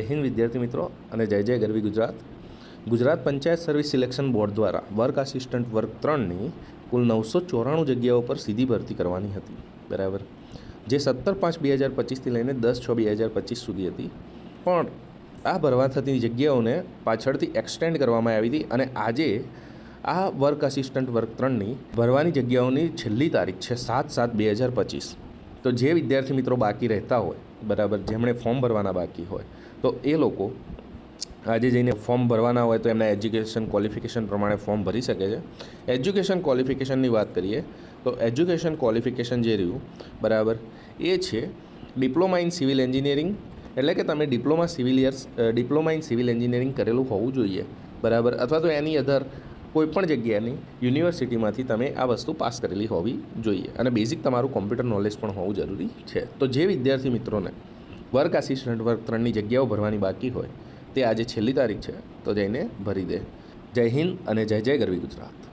હિન્દ વિદ્યાર્થી મિત્રો અને જય જય ગરવી Gujarat. Gujarat panchayat service selection board દ્વારા વર્ક આસિસ્ટન્ટ વર્ગ 3ની કુલ 994 જગ્યાઓ પર સીધી ભરતી કરવાની હતી, બરાબર, જે 17/5/2025થી લઈને 10/6/2025 સુધી હતી. પણ આ ભરવા થતી જગ્યાઓને પાછળથી એક્સટેન્ડ કરવામાં આવી હતી અને આજે આ વર્ક આસિસ્ટન્ટ વર્ગ 3ની ભરવાની જગ્યાઓની છેલ્લી તારીખ છે 7/7/2025. તો જે વિદ્યાર્થી મિત્રો બાકી રહેતા હોય, બરાબર, જેમણે ફોર્મ ભરવાના બાકી હોય, તો એ લોકો આજે જઈને ફોર્મ ભરવાના હોય તો એમના એજ્યુકેશન ક્વોલિફિકેશન પ્રમાણે ફોર્મ ભરી શકે છે. એજ્યુકેશન ક્વોલિફિકેશનની વાત કરીએ તો એજ્યુકેશન ક્વોલિફિકેશન જે રહ્યું, બરાબર, એ છે ડિપ્લોમા ઇન સિવિલ એન્જિનિયરિંગ, એટલે કે તમે ડિપ્લોમા ઇન સિવિલ એન્જિનિયરિંગ કરેલું હોવું જોઈએ, બરાબર, અથવા તો એની અધર કોઈપણ જગ્યાની યુનિવર્સિટીમાંથી તમે આ વસ્તુ પાસ કરેલી હોવી જોઈએ અને બેઝિક તમારું કોમ્પ્યુટર નોલેજ પણ હોવું જરૂરી છે. તો જે વિદ્યાર્થી મિત્રોને વર્ક આસિસ્ટન્ટ વર્ગ 3ની જગ્યાઓ ભરવાની બાકી હોય તે આજે છેલ્લી તારીખ છે, તો જઈને ભરી દે. જય હિન્દ અને જય જય ગરવી ગુજરાત.